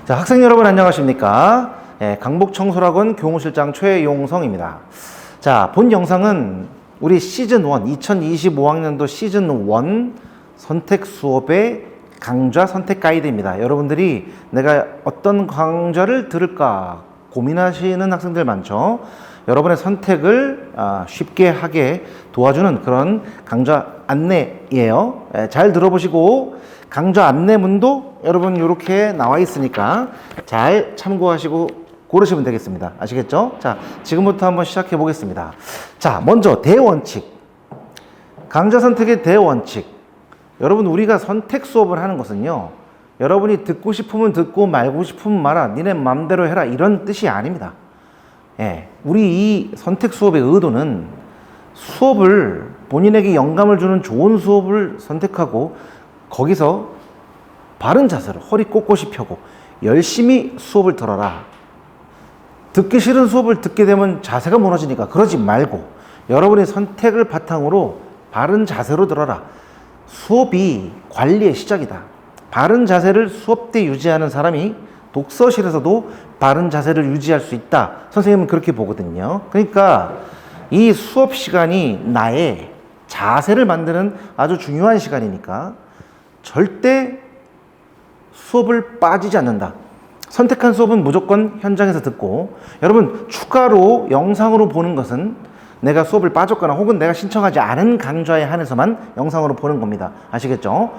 자, 학생 여러분 안녕하십니까? 강북청소학원 교무실장 최용성입니다. 자, 본 영상은 우리 시즌 1, 2025학년도 시즌 1 선택 수업의 강좌 선택 가이드입니다. 여러분들이 내가 어떤 강좌를 들을까 고민하시는 학생들 많죠? 여러분의 선택을 쉽게 하게 도와주는 그런 강좌 안내예요. 잘 들어보시고 강좌 안내문도 여러분 이렇게 나와 있으니까 잘 참고하시고 고르시면 되겠습니다. 아시겠죠? 자, 지금부터 한번 시작해 보겠습니다. 자, 먼저 대원칙. 강좌 선택의 대원칙. 여러분, 우리가 선택 수업을 하는 것은요, 여러분이 듣고 싶으면 듣고 말고 싶으면 말아, 니네 맘대로 해라, 이런 뜻이 아닙니다. 우리 이 선택 수업의 의도는 수업을 본인에게 영감을 주는 좋은 수업을 선택하고 거기서 바른 자세로 허리 꼿꼿이 펴고 열심히 수업을 들어라. 듣기 싫은 수업을 듣게 되면 자세가 무너지니까 그러지 말고 여러분의 선택을 바탕으로 바른 자세로 들어라. 수업이 관리의 시작이다. 바른 자세를 수업 때 유지하는 사람이 독서실에서도 바른 자세를 유지할 수 있다. 선생님은 그렇게 보거든요. 그러니까 이 수업 시간이 나의 자세를 만드는 아주 중요한 시간이니까 절대 수업을 빠지지 않는다. 선택한 수업은 무조건 현장에서 듣고, 여러분 추가로 영상으로 보는 것은 내가 수업을 빠졌거나 혹은 내가 신청하지 않은 강좌에 한해서만 영상으로 보는 겁니다. 아시겠죠?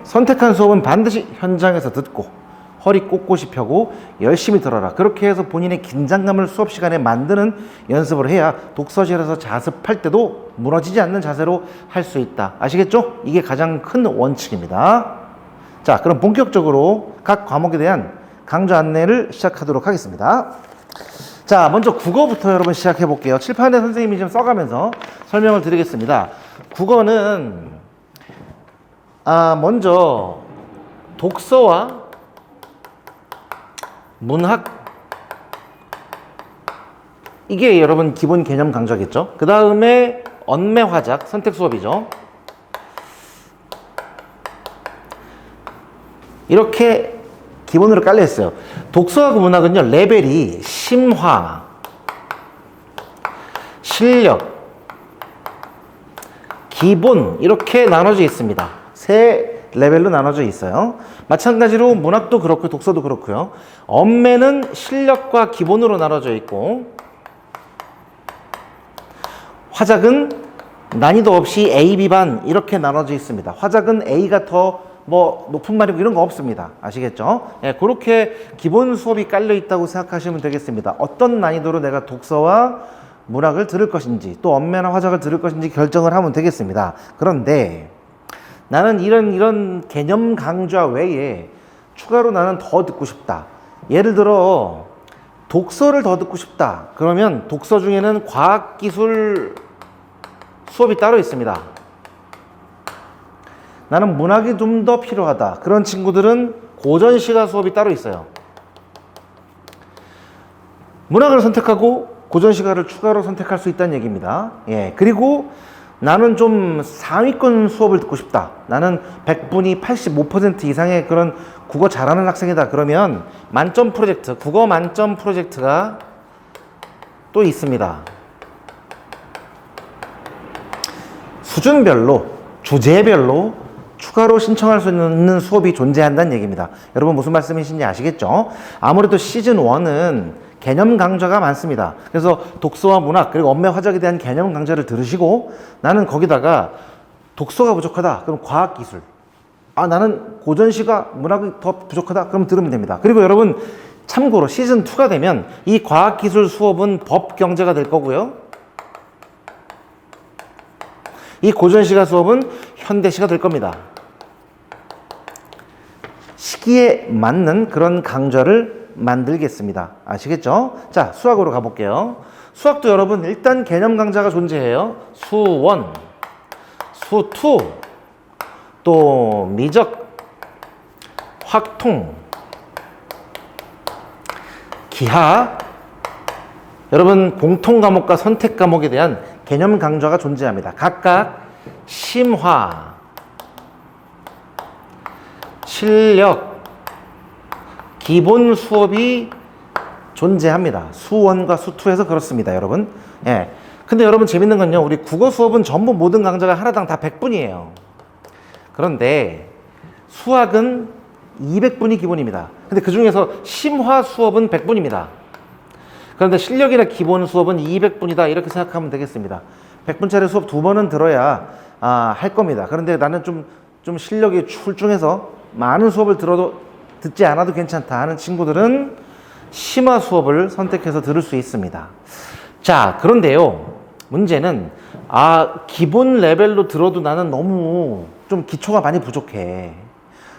선택한 수업은 반드시 현장에서 듣고 허리 꼿꼿이 펴고 열심히 들어라. 그렇게 해서 본인의 긴장감을 수업 시간에 만드는 연습을 해야 독서실에서 자습할 때도 무너지지 않는 자세로 할 수 있다. 아시겠죠? 이게 가장 큰 원칙입니다. 자, 그럼 본격적으로 각 과목에 대한 강좌 안내를 시작하도록 하겠습니다. 자, 먼저 국어부터 여러분 시작해 볼게요. 칠판에 선생님이 좀 써가면서 설명을 드리겠습니다. 국어는 먼저 독서와 문학, 이게 여러분 기본 개념 강좌겠죠. 그 다음에 언매 화작 선택 수업이죠. 이렇게 기본으로 깔려 있어요. 독서하고 문학은요, 레벨이 심화, 실력, 기본 이렇게 나눠져 있습니다. 세 레벨로 나눠져 있어요. 마찬가지로 문학도 그렇고 독서도 그렇고요. 언매는 실력과 기본으로 나눠져 있고, 화작은 난이도 없이 A, B반 이렇게 나눠져 있습니다. 화작은 A가 더 높은 말이고 이런 거 없습니다. 아시겠죠? 그렇게 기본 수업이 깔려 있다고 생각하시면 되겠습니다. 어떤 난이도로 내가 독서와 문학을 들을 것인지 또 언매나 화작을 들을 것인지 결정을 하면 되겠습니다. 그런데 나는 이런 개념 강좌 외에 추가로 나는 더 듣고 싶다. 예를 들어 독서를 더 듣고 싶다. 그러면 독서 중에는 과학기술 수업이 따로 있습니다. 나는 문학이 좀 더 필요하다. 그런 친구들은 고전시가 수업이 따로 있어요. 문학을 선택하고 고전시가를 추가로 선택할 수 있다는 얘기입니다. 그리고 나는 좀 상위권 수업을 듣고 싶다. 나는 100분이 85% 이상의 그런 국어 잘하는 학생이다. 그러면 만점 프로젝트, 국어 만점 프로젝트가 또 있습니다. 수준별로, 주제별로 추가로 신청할 수 있는 수업이 존재한다는 얘기입니다. 여러분 무슨 말씀이신지 아시겠죠? 아무래도 시즌 1은 개념 강좌가 많습니다. 그래서 독서와 문학 그리고 언매 화작에 대한 개념 강좌를 들으시고, 나는 거기다가 독서가 부족하다. 그럼 과학기술. 나는 고전시가 문학이 더 부족하다. 그럼 들으면 됩니다. 그리고 여러분 참고로 시즌 2가 되면 이 과학기술 수업은 법경제가 될 거고요. 이 고전시가 수업은 현대시가 될 겁니다. 시기에 맞는 그런 강좌를 만들겠습니다. 아시겠죠? 자, 수학으로 가볼게요. 수학도 여러분 일단 개념 강좌가 존재해요. 수1, 수2, 또 미적, 확통, 기하, 여러분 공통 과목과 선택 과목에 대한 개념 강좌가 존재합니다. 각각 심화, 실력, 기본 수업이 존재합니다. 수1과 수2에서 그렇습니다, 여러분. 예. 근데 여러분 재밌는 건요, 우리 국어 수업은 전부 모든 강좌가 하나당 다 100분이에요. 그런데 수학은 200분이 기본입니다. 근데 그 중에서 심화 수업은 100분입니다. 그런데 실력이나 기본 수업은 200분이다. 이렇게 생각하면 되겠습니다. 100분짜리 수업 2번은 들어야 할 겁니다. 그런데 나는 좀 실력이 출중해서 많은 수업을 들어도 듣지 않아도 괜찮다 하는 친구들은 심화 수업을 선택해서 들을 수 있습니다. 자, 그런데요, 문제는 기본 레벨로 들어도 나는 너무 좀 기초가 많이 부족해.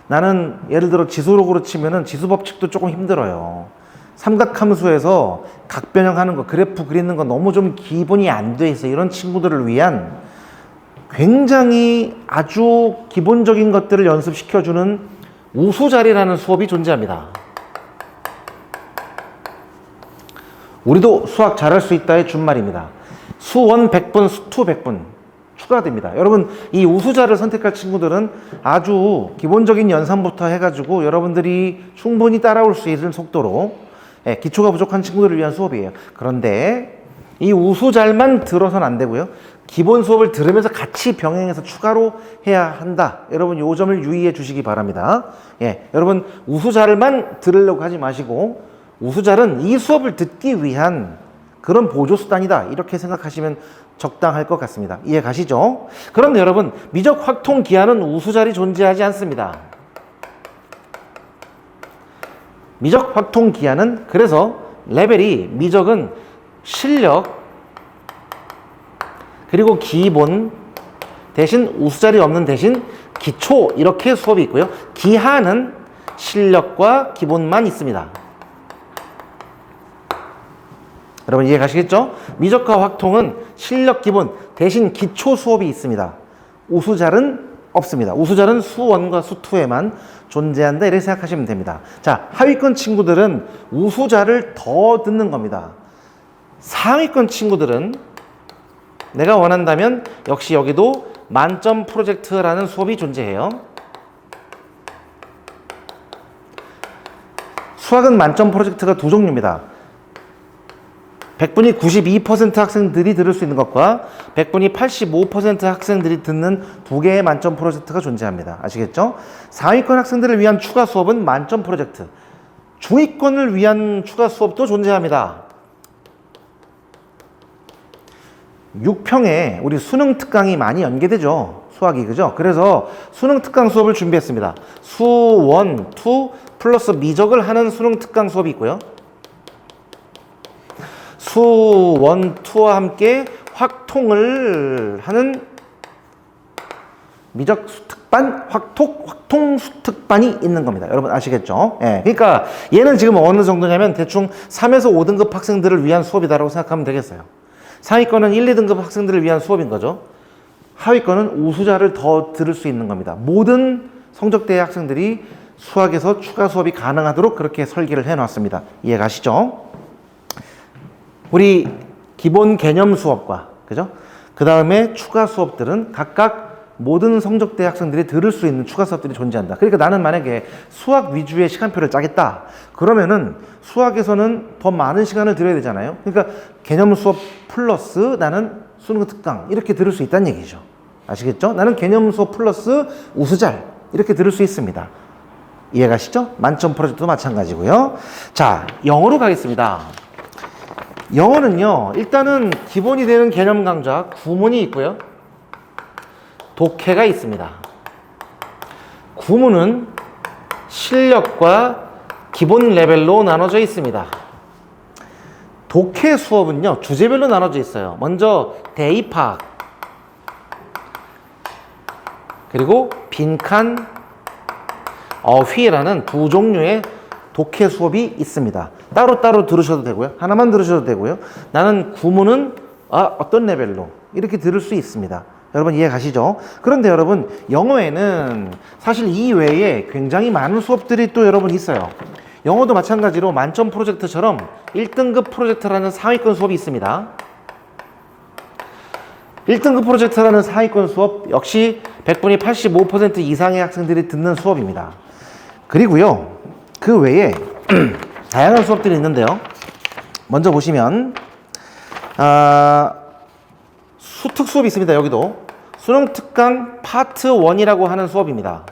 나는 예를 들어 지수록으로 치면은 지수 법칙도 조금 힘들어요. 삼각함수에서 각 변형하는 거, 그래프 그리는 거 너무 좀 기본이 안 돼 있어. 이런 친구들을 위한 굉장히 아주 기본적인 것들을 연습시켜주는 우수자리라는 수업이 존재합니다. 우리도 수학 잘할 수 있다의 준말입니다. 수1 100분, 수2 100분 추가됩니다. 여러분, 이 우수자를 선택할 친구들은 아주 기본적인 연산부터 해가지고 여러분들이 충분히 따라올 수 있는 속도로 기초가 부족한 친구들을 위한 수업이에요. 그런데 이 우수잘만 들어서는 안 되고요. 기본 수업을 들으면서 같이 병행해서 추가로 해야 한다. 여러분, 요 점을 유의해 주시기 바랍니다. 여러분, 우수잘만 들으려고 하지 마시고 우수잘은 이 수업을 듣기 위한 그런 보조수단이다. 이렇게 생각하시면 적당할 것 같습니다. 이해 가시죠? 그런데 여러분, 미적 확통 기하는 우수잘이 존재하지 않습니다. 미적 확통 기하는, 그래서 레벨이 미적은 실력 그리고 기본 대신 우수자리 없는 대신 기초, 이렇게 수업이 있고요. 기하는 실력과 기본만 있습니다. 여러분 이해 가시겠죠? 미적과 확통은 실력 기본 대신 기초 수업이 있습니다. 우수잘은 없습니다. 우수잘은 수1과 수2에만 존재한다. 이렇게 생각하시면 됩니다. 자, 하위권 친구들은 우수잘을 더 듣는 겁니다. 상위권 친구들은 내가 원한다면 역시 여기도 만점 프로젝트라는 수업이 존재해요. 수학은 만점 프로젝트가 두 종류입니다. 100분이 92% 학생들이 들을 수 있는 것과 100분이 85% 학생들이 듣는 두 개의 만점 프로젝트가 존재합니다. 아시겠죠? 상위권 학생들을 위한 추가 수업은 만점 프로젝트, 중위권을 위한 추가 수업도 존재합니다. 6평에 우리 수능 특강이 많이 연계되죠. 수학이, 그죠? 그래서 수능 특강 수업을 준비했습니다. 수1, 2 플러스 미적을 하는 수능 특강 수업이 있고요. 수1, 2와 함께 확통을 하는 미적 수특반, 확통 수특반이 있는 겁니다. 여러분 아시겠죠? 그러니까 얘는 지금 어느 정도냐면 대충 3에서 5등급 학생들을 위한 수업이다라고 생각하면 되겠어요. 상위권은 1, 2등급 학생들을 위한 수업인 거죠. 하위권은 우수자를 더 들을 수 있는 겁니다. 모든 성적대의 학생들이 수학에서 추가 수업이 가능하도록 그렇게 설계를 해놨습니다. 이해 가시죠? 우리 기본 개념 수업과, 그죠? 그 다음에 추가 수업들은 각각 모든 성적대 학생들이 들을 수 있는 추가 수업들이 존재한다. 그러니까 나는 만약에 수학 위주의 시간표를 짜겠다. 그러면은 수학에서는 더 많은 시간을 들여야 되잖아요. 그러니까 개념 수업 플러스 나는 수능 특강 이렇게 들을 수 있다는 얘기죠. 아시겠죠? 나는 개념 수업 플러스 우수잘 이렇게 들을 수 있습니다. 이해 가시죠? 만점 프로젝트도 마찬가지고요. 자, 영어로 가겠습니다. 영어는요, 일단은 기본이 되는 개념 강좌 구문이 있고요. 독해가 있습니다. 구문은 실력과 기본 레벨로 나눠져 있습니다. 독해 수업은요, 주제별로 나눠져 있어요. 먼저 대입학, 그리고 빈칸, 어휘라는 두 종류의 독해 수업이 있습니다. 따로따로 들으셔도 되고요. 하나만 들으셔도 되고요. 나는 구문은 어떤 레벨로 이렇게 들을 수 있습니다. 여러분 이해 가시죠? 그런데 여러분 영어에는 사실 이 외에 굉장히 많은 수업들이 또 여러분 있어요. 영어도 마찬가지로 만점 프로젝트처럼 1등급 프로젝트라는 상위권 수업이 있습니다. 1등급 프로젝트라는 상위권 수업 역시 100분이 85% 이상의 학생들이 듣는 수업입니다. 그리고요, 그 외에 다양한 수업들이 있는데요. 먼저 보시면 수특 수업이 있습니다. 여기도 수능 특강 파트 1이라고 하는 수업입니다.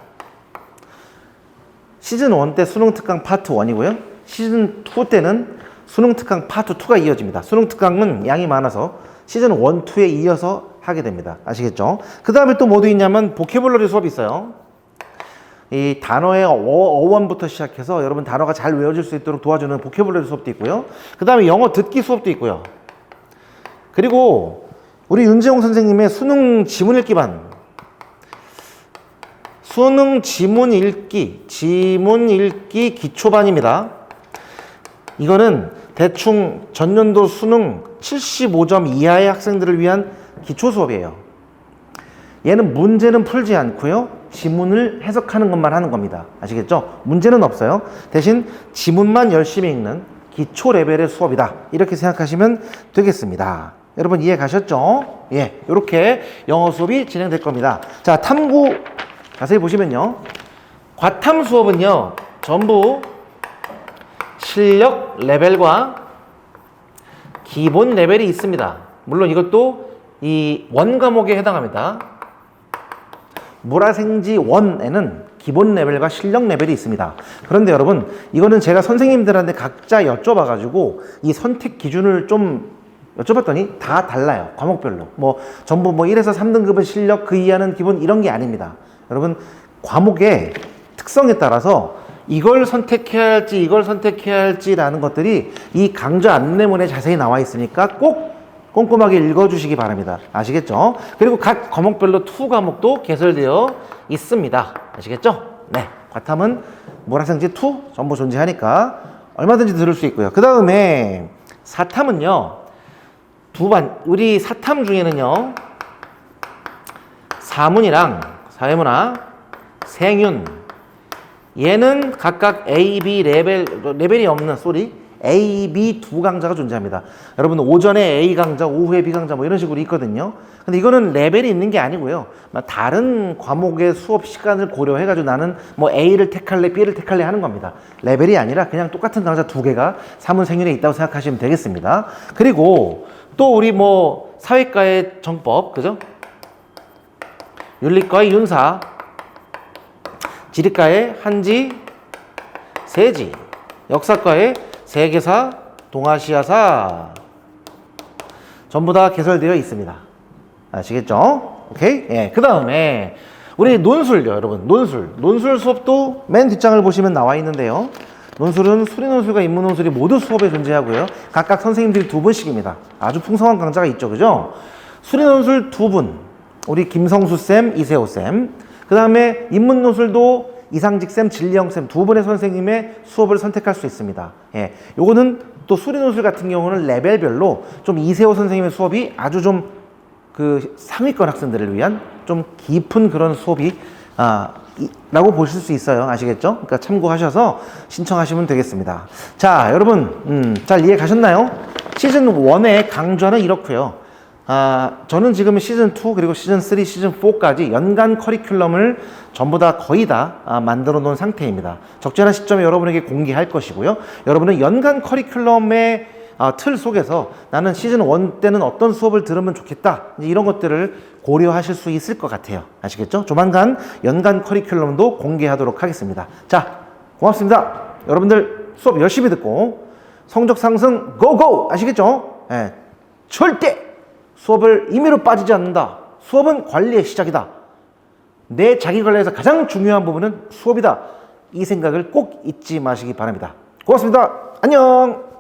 시즌 1 때 수능 특강 파트 1이고요. 시즌 2 때는 수능 특강 파트 2가 이어집니다. 수능 특강은 양이 많아서 시즌 1, 2에 이어서 하게 됩니다. 아시겠죠? 그 다음에 또 뭐도 있냐면 보캐블러리 수업이 있어요. 이 단어의 어원부터 시작해서 여러분 단어가 잘 외워질 수 있도록 도와주는 보캐블러리 수업도 있고요. 그 다음에 영어 듣기 수업도 있고요. 그리고 우리 윤재홍 선생님의 수능 지문 읽기 반, 수능 지문 읽기 기초반입니다. 이거는 대충 전년도 수능 75점 이하의 학생들을 위한 기초 수업이에요. 얘는 문제는 풀지 않고요. 지문을 해석하는 것만 하는 겁니다. 아시겠죠? 문제는 없어요. 대신 지문만 열심히 읽는 기초 레벨의 수업이다. 이렇게 생각하시면 되겠습니다. 여러분 이해 가셨죠? 예, 이렇게 영어 수업이 진행될 겁니다. 자, 탐구 자세히 보시면요. 과탐 수업은요. 전부 실력 레벨과 기본 레벨이 있습니다. 물론 이것도 이 원과목에 해당합니다. 물화생지 1에는 기본 레벨과 실력 레벨이 있습니다. 그런데 여러분 이거는 제가 선생님들한테 각자 여쭤봐가지고 이 선택 기준을 좀 여쭤봤더니 다 달라요. 과목별로. 뭐 전부 뭐 1에서 3등급은 실력, 그 이하는 기본 이런 게 아닙니다. 여러분 과목의 특성에 따라서 이걸 선택해야 할지 이걸 선택해야 할지라는 것들이 이 강좌 안내문에 자세히 나와 있으니까 꼭 꼼꼼하게 읽어주시기 바랍니다. 아시겠죠? 그리고 각 과목별로 2 과목도 개설되어 있습니다. 아시겠죠? 네, 과탐은 물학생지 2 전부 존재하니까 얼마든지 들을 수 있고요. 그 다음에 사탐은요, 우리 사탐 중에는요, 사문이랑 사회문화, 생윤, 얘는 각각 A, B 레벨이 없는 A, B 두 강좌가 존재합니다. 여러분 오전에 A 강좌, 오후에 B 강좌 뭐 이런 식으로 있거든요. 근데 이거는 레벨이 있는 게 아니고요. 다른 과목의 수업 시간을 고려해가지고 나는 뭐 A를 택할래, B를 택할래 하는 겁니다. 레벨이 아니라 그냥 똑같은 강좌 2개가 사문 생윤에 있다고 생각하시면 되겠습니다. 그리고 또 우리 뭐 사회과의 정법, 그죠? 윤리과의 윤사, 지리과의 한지, 세지, 역사과의 세계사, 동아시아사 전부 다 개설되어 있습니다. 아시겠죠? 오케이? 예. 그 다음에 우리 논술요, 여러분. 논술 수업도 맨 뒷장을 보시면 나와 있는데요. 논술은 수리논술과 인문논술이 모두 수업에 존재하고요. 각각 선생님들이 2분씩입니다. 아주 풍성한 강좌가 있죠, 그죠? 수리논술 2분, 우리 김성수쌤, 이세호쌤. 그 다음에 인문논술도 이상직쌤, 진리영쌤 2분의 선생님의 수업을 선택할 수 있습니다. 예, 요거는 또 수리논술 같은 경우는 레벨별로 좀 이세호 선생님의 수업이 아주 좀 그 상위권 학생들을 위한 좀 깊은 그런 수업이 라고 보실 수 있어요. 아시겠죠? 그러니까 참고하셔서 신청하시면 되겠습니다. 자, 여러분 잘 이해 가셨나요? 시즌 1의 강좌는 이렇고요. 저는 지금 시즌 2 그리고 시즌 3, 시즌 4까지 연간 커리큘럼을 전부 다 거의 다 만들어 놓은 상태입니다. 적절한 시점에 여러분에게 공개할 것이고요. 여러분은 연간 커리큘럼의 틀 속에서 나는 시즌 1 때는 어떤 수업을 들으면 좋겠다, 이런 것들을 고려하실 수 있을 것 같아요. 아시겠죠? 조만간 연간 커리큘럼도 공개하도록 하겠습니다. 자, 고맙습니다. 여러분들 수업 열심히 듣고 성적 상승 고고! 아시겠죠? 예, 절대 수업을 임의로 빠지지 않는다. 수업은 관리의 시작이다. 내 자기 관리에서 가장 중요한 부분은 수업이다. 이 생각을 꼭 잊지 마시기 바랍니다. 고맙습니다. 안녕!